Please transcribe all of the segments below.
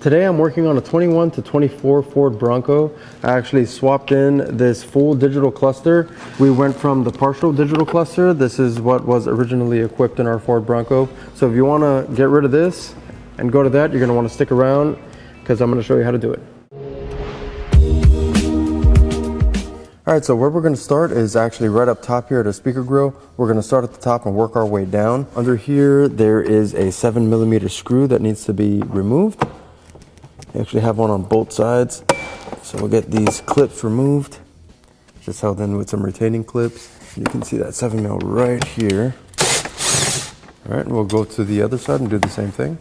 Today I'm working on a 21 to 24 Ford Bronco. I actually swapped in this full digital cluster. We went from the partial digital cluster. This is what was originally equipped in our Ford Bronco. So if you want to get rid of this and go to that, you're going to want to stick around because I'm going to show you how to do it. All right, so where we're going to start is actually right up top here at a speaker grill. We're going to start at the top and work our way down. Under here, there is a 7mm screw that needs to be removed. You actually have one on both sides. So we'll get these clips removed. Just held in with some retaining clips. You can see that 7mm right here. All right, and we'll go to the other side and do the same thing.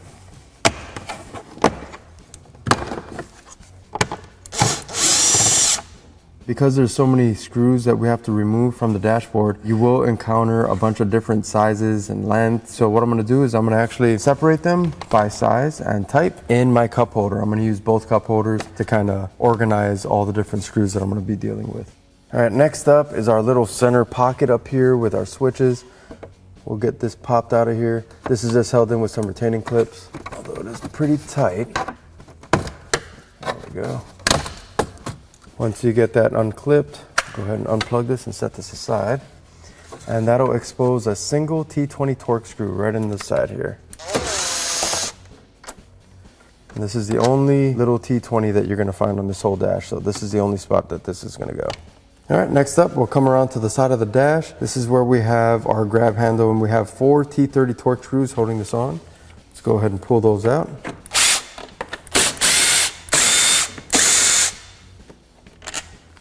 Because there's so many screws that we have to remove from the dashboard, you will encounter a bunch of different sizes and lengths. So what I'm going to do is I'm going to actually separate them by size and type in my cup holder. I'm going to use both cup holders to kind of organize all the different screws that I'm going to be dealing with. All right, next up is our little center pocket up here with our switches. We'll get this popped out of here. This is just held in with some retaining clips, although it is pretty tight. There we go. Once you get that unclipped, go ahead and unplug this and set this aside. And that'll expose a single T20 torque screw right in the side here. And this is the only little T20 that you're going to find on this whole dash. So this is the only spot that this is going to go. All right, next up, we'll come around to the side of the dash. This is where we have our grab handle, and we have 4 T30 torque screws holding this on. Let's go ahead and pull those out.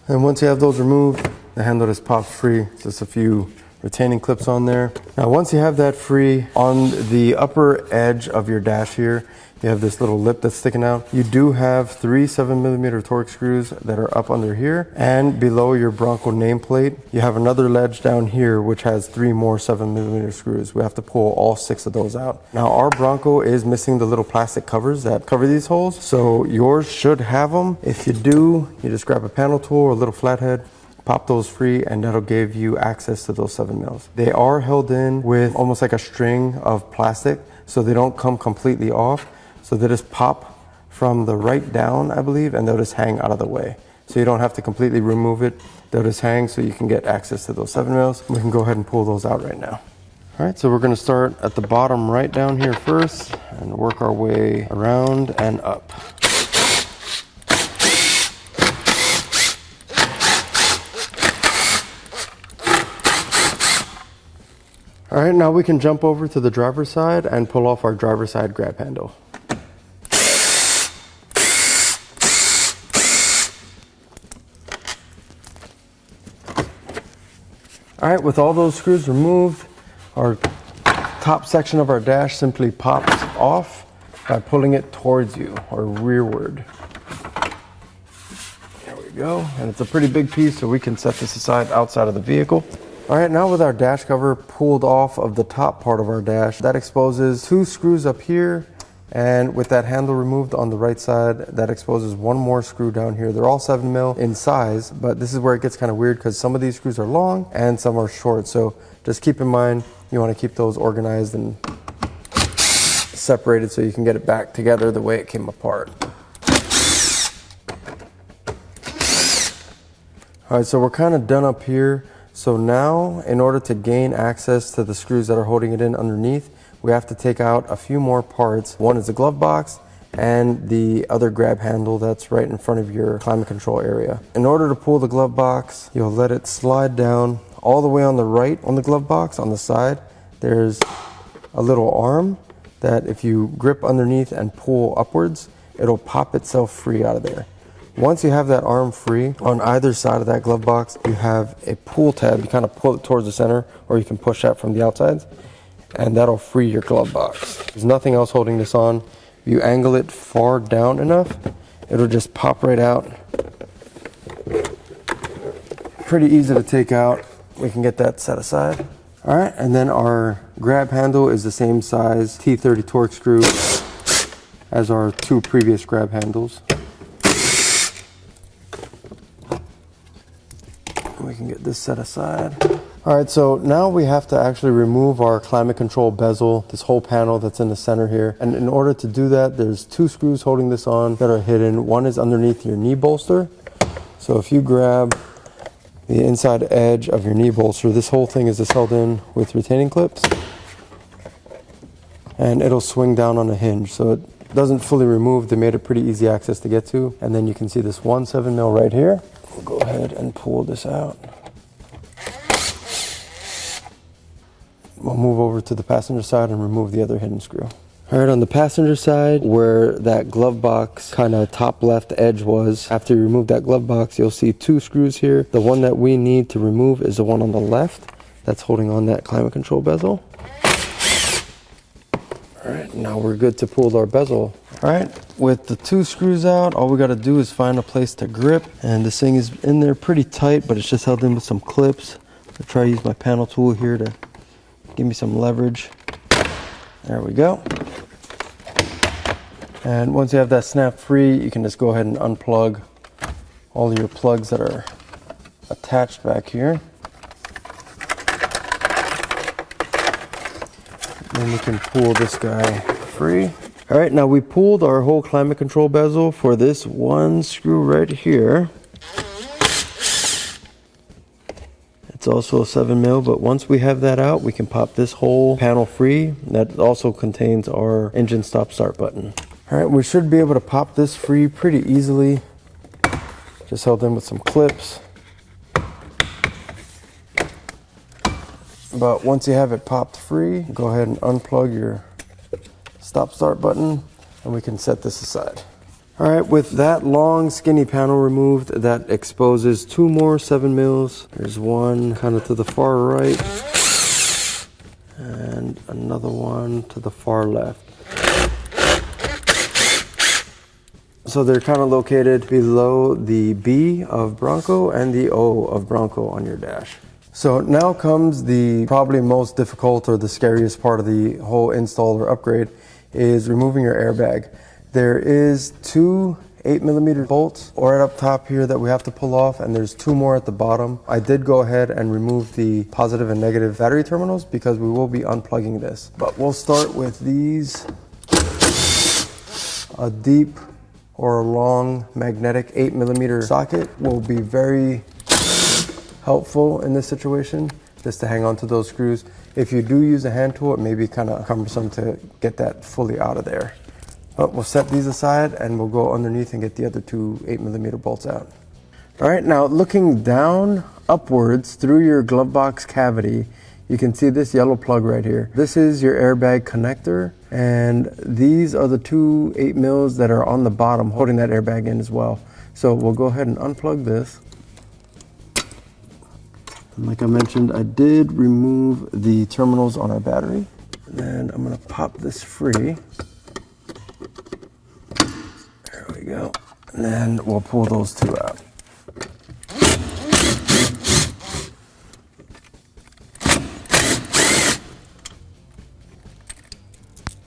And once you have those removed, the handle just pops free. Just a few retaining clips on there. Now, once you have that free, on the upper edge of your dash here, you have this little lip that's sticking out. You do have 3 7mm torque screws that are up under here, and below your Bronco nameplate, you have another ledge down here which has 3 more 7mm screws. We have to pull all 6 of those out. Now, our Bronco is missing the little plastic covers that cover these holes, so yours should have them. If you do, you just grab a panel tool or a little flathead, pop those free, and that'll give you access to those 7mm. They are held in with almost like a string of plastic, so they don't come completely off. So they just pop from the right down, I believe, and they'll just hang out of the way. So you don't have to completely remove it. They'll just hang so you can get access to those 7mm. We can go ahead and pull those out right now. All right, so we're gonna start at the bottom right down here first and work our way around and up. All right, now we can jump over to the driver's side and pull off our driver's side grab handle. All right, with all those screws removed, our top section of our dash simply pops off by pulling it towards you or rearward. There we go, and it's a pretty big piece, so we can set this aside outside of the vehicle. All right, now with our dash cover pulled off of the top part of our dash, that exposes 2 screws up here, and with that handle removed on the right side, that exposes 1 more screw down here. They're all 7mm in size, but this is where it gets kind of weird because some of these screws are long and some are short. So just keep in mind, you want to keep those organized and separated so you can get it back together the way it came apart. All right, so we're kind of done up here. So now, in order to gain access to the screws that are holding it in underneath, we have to take out a few more parts. One is the glove box and the other grab handle that's right in front of your climate control area. In order to pull the glove box, you'll let it slide down all the way on the right on the glove box. On the side, there's a little arm that if you grip underneath and pull upwards, it'll pop itself free out of there. Once you have that arm free, on either side of that glove box, you have a pull tab. You kind of pull it towards the center, or you can push that from the outsides, and that'll free your glove box. There's nothing else holding this on. If you angle it far down enough, it'll just pop right out. Pretty easy to take out. We can get that set aside. All right, and then our grab handle is the same size T30 torque screw as our 2 previous grab handles. We can get this set aside. All right, so now we have to actually remove our climate control bezel, this whole panel that's in the center here. And in order to do that, there's 2 screws holding this on that are hidden. One is underneath your knee bolster. So if you grab the inside edge of your knee bolster, this whole thing is just held in with retaining clips. And it'll swing down on a hinge. So it doesn't fully remove. They made it pretty easy access to get to. And then you can see this 1 7mm right here. We'll go ahead and pull this out. We'll move over to the passenger side and remove the other hidden screw. All right, on the passenger side, where that glove box kind of top left edge was, after you remove that glove box, you'll see 2 screws here. The one that we need to remove is the one on the left that's holding on that climate control bezel. All right, now we're good to pull our bezel. All right, with the 2 screws out, all we got to do is find a place to grip. And this thing is in there pretty tight, but it's just held in with some clips. I'll try to use my panel tool here to give me some leverage. There we go. And once you have that snap free, you can just go ahead and unplug all of your plugs that are attached back here. Then you can pull this guy free. All right, now we pulled our whole climate control bezel for this 1 screw right here. It's also a 7mm, but once we have that out, we can pop this whole panel free. That also contains our engine stop start button. All right, we should be able to pop this free pretty easily. Just held in with some clips. But once you have it popped free, go ahead and unplug your stop start button and we can set this aside. All right, with that long skinny panel removed, that exposes 2 more 7mm. There's one kind of to the far right and another one to the far left. So they're kind of located below the B of Bronco and the O of Bronco on your dash. So now comes the probably most difficult or the scariest part of the whole install or upgrade is removing your airbag. There is 2 8mm bolts right up top here that we have to pull off, and there's 2 more at the bottom. I did go ahead and remove the positive and negative battery terminals because we will be unplugging this. But we'll start with these. A deep or a long magnetic 8mm socket will be very helpful in this situation, just to hang on to those screws. If you do use a hand tool, it may be kind of cumbersome to get that fully out of there. But we'll set these aside and we'll go underneath and get the other 2 8mm bolts out. All right, now looking down upwards through your glove box cavity, you can see this yellow plug right here. This is your airbag connector, and these are the 2 8mm that are on the bottom holding that airbag in as well. So we'll go ahead and unplug this. And like I mentioned, I did remove the terminals on our battery. And then I'm gonna pop this free. There we go. And then we'll pull those 2 out.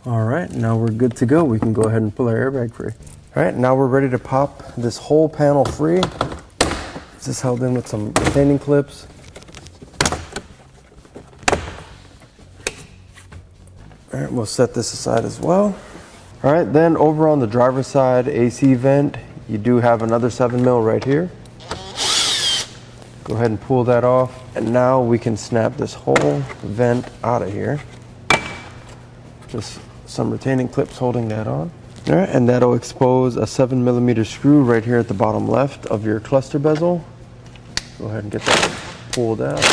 All right, now we're good to go. We can go ahead and pull our airbag free. All right, now we're ready to pop this whole panel free. It's just held in with some retaining clips. All right, we'll set this aside as well. All right, then over on the driver's side AC vent, you do have another 7mm right here. Go ahead and pull that off. And now we can snap this whole vent out of here. Just some retaining clips holding that on. All right, and that'll expose a 7mm screw right here at the bottom left of your cluster bezel. Go ahead and get that pulled out.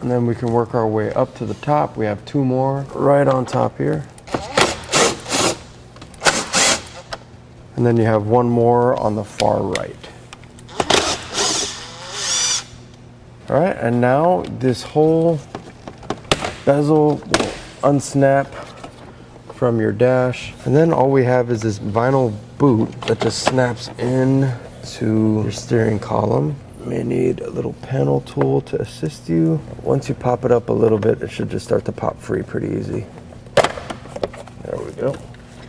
And then we can work our way up to the top. We have 2 more right on top here. And then you have 1 more on the far right. All right, and now this whole bezel will unsnap from your dash. And then all we have is this vinyl boot that just snaps in to your steering column. You may need a little panel tool to assist you. Once you pop it up a little bit, it should just start to pop free pretty easy. There we go.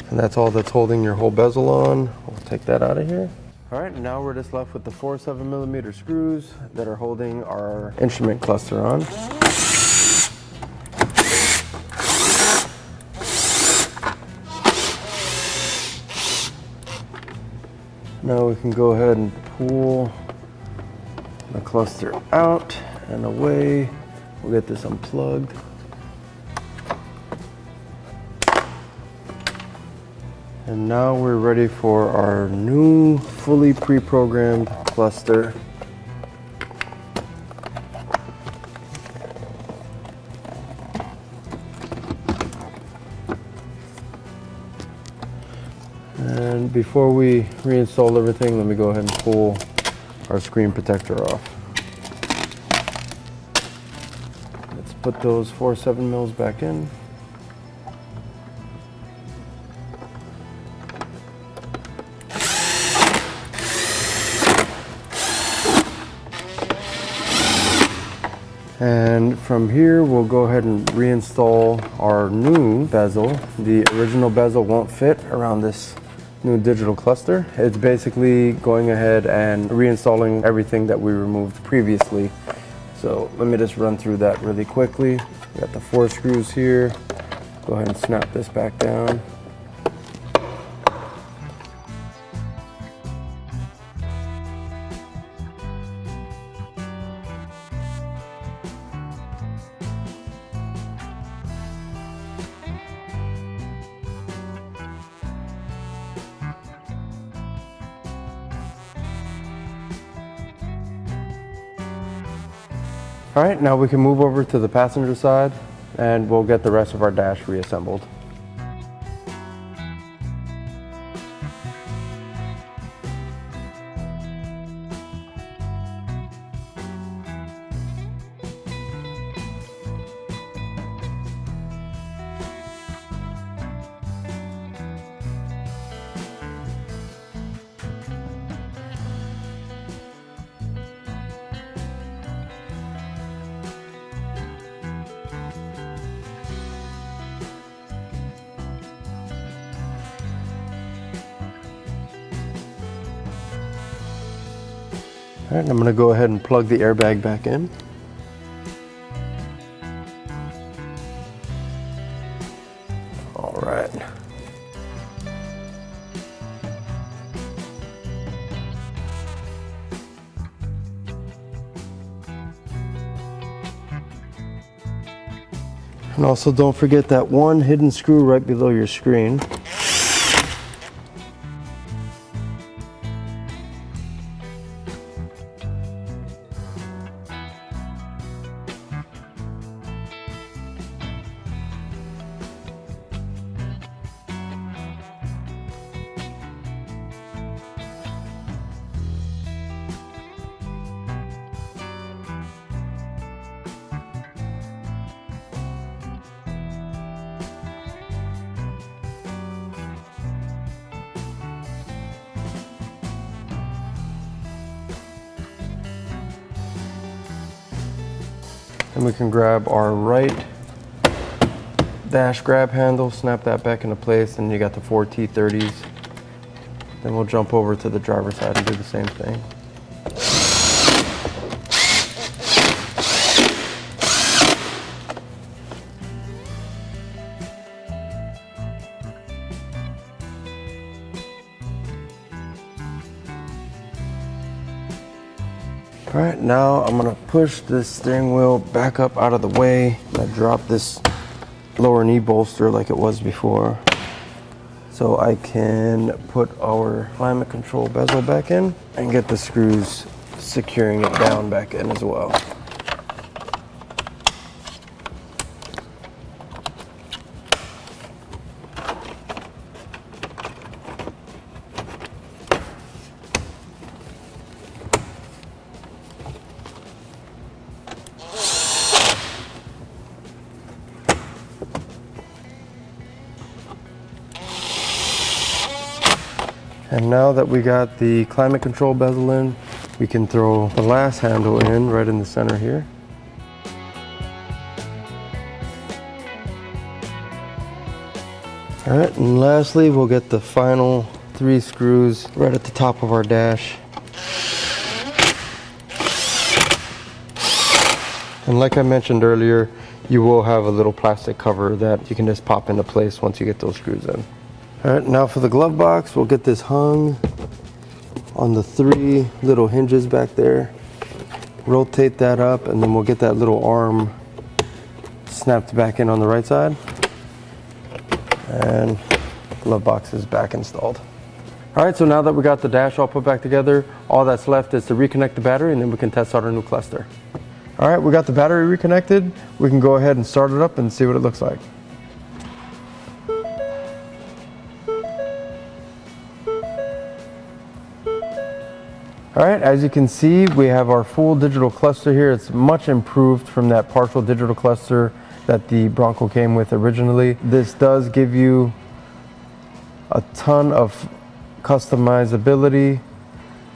And that's all that's holding your whole bezel on. We'll take that out of here. All right, now we're just left with the 4 7mm screws that are holding our instrument cluster on. Now we can go ahead and pull the cluster out and away. We'll get this unplugged. And now we're ready for our new fully pre-programmed cluster. And before we reinstall everything, let me go ahead and pull our screen protector off. Let's put those 4 7mm back in. And from here, we'll go ahead and reinstall our new bezel. The original bezel won't fit around this new digital cluster. It's basically going ahead and reinstalling everything that we removed previously. So let me just run through that really quickly. We got the 4 screws here. Go ahead and snap this back down. All right, now we can move over to the passenger side and we'll get the rest of our dash reassembled. All right, I'm gonna go ahead and plug the airbag back in. All right. And also don't forget that one hidden screw right below your screen. And we can grab our right dash grab handle, snap that back into place, and you got the 4 T30s. Then we'll jump over to the driver's side and do the same thing. All right, now I'm gonna push this steering wheel back up out of the way. I drop this lower knee bolster like it was before, so I can put our climate control bezel back in and get the screws securing it down back in as well. And now that we got the climate control bezel in, we can throw the last handle in right in the center here. All right, and lastly, we'll get the final 3 screws right at the top of our dash. And like I mentioned earlier, you will have a little plastic cover that you can just pop into place once you get those screws in. All right, now for the glove box, we'll get this hung on the 3 little hinges back there. Rotate that up, and then we'll get that little arm snapped back in on the right side. And glove box is back installed. All right, so now that we got the dash all put back together, all that's left is to reconnect the battery, and then we can test out our new cluster. All right, we got the battery reconnected. We can go ahead and start it up and see what it looks like. All right, as you can see, we have our full digital cluster here. It's much improved from that partial digital cluster that the Bronco came with originally. This does give you a ton of customizability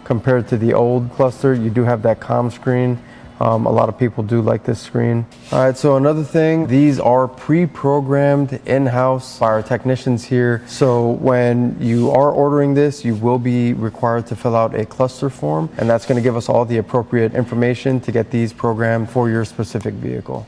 compared to the old cluster. You do have that comm screen. A lot of people do like this screen. All right, so another thing, these are pre-programmed in-house by our technicians here. So when you are ordering this, you will be required to fill out a cluster form, and that's going to give us all the appropriate information to get these programmed for your specific vehicle.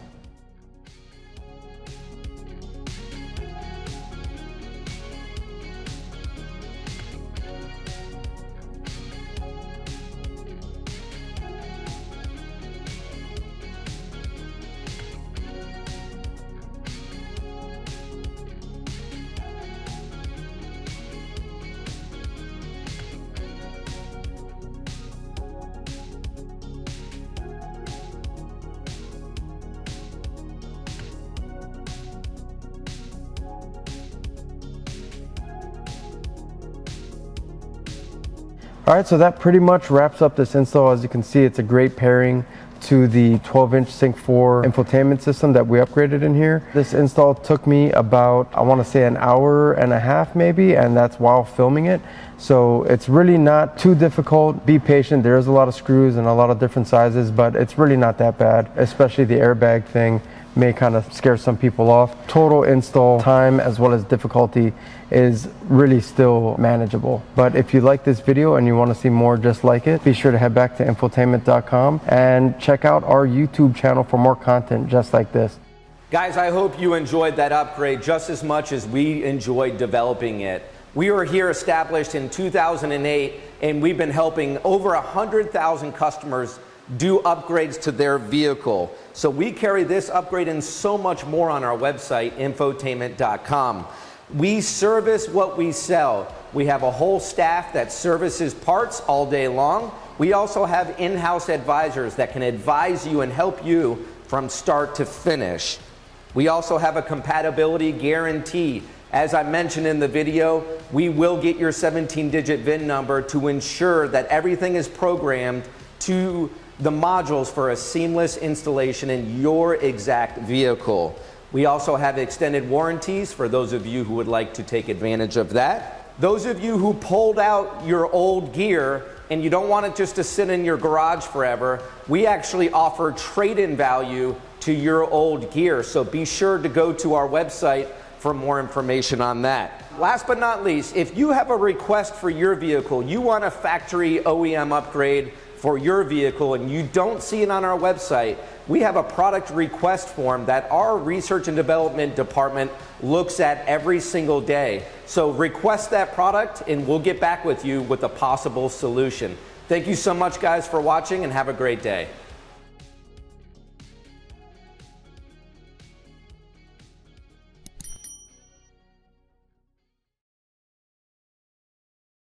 All right, so that pretty much wraps up this install. As you can see, it's a great pairing to the 12-inch Sync 4 infotainment system that we upgraded in here. This install took me about, I want to say, an hour and a half maybe, and that's while filming it. So it's really not too difficult. Be patient. There's a lot of screws and a lot of different sizes, but it's really not that bad, especially the airbag thing may kind of scare some people off. Total install time as well as difficulty is really still manageable. But if you like this video and you want to see more just like it, be sure to head back to Infotainment.com and check out our YouTube channel for more content just like this. Guys, I hope you enjoyed that upgrade just as much as we enjoyed developing it. We were here established in 2008, and we've been helping over 100,000 customers do upgrades to their vehicle. So we carry this upgrade and so much more on our website, Infotainment.com. We service what we sell. We have a whole staff that services parts all day long. We also have in-house advisors that can advise you and help you from start to finish. We also have a compatibility guarantee. As I mentioned in the video, we will get your 17-digit VIN number to ensure that everything is programmed to the modules for a seamless installation in your exact vehicle. We also have extended warranties for those of you who would like to take advantage of that. Those of you who pulled out your old gear and you don't want it just to sit in your garage forever, we actually offer trade-in value to your old gear. So be sure to go to our website for more information on that. Last but not least, if you have a request for your vehicle, you want a factory OEM upgrade for your vehicle and you don't see it on our website, we have a product request form that our research and development department looks at every single day. So request that product and we'll get back with you with a possible solution. Thank you so much, guys, for watching, and have a great day.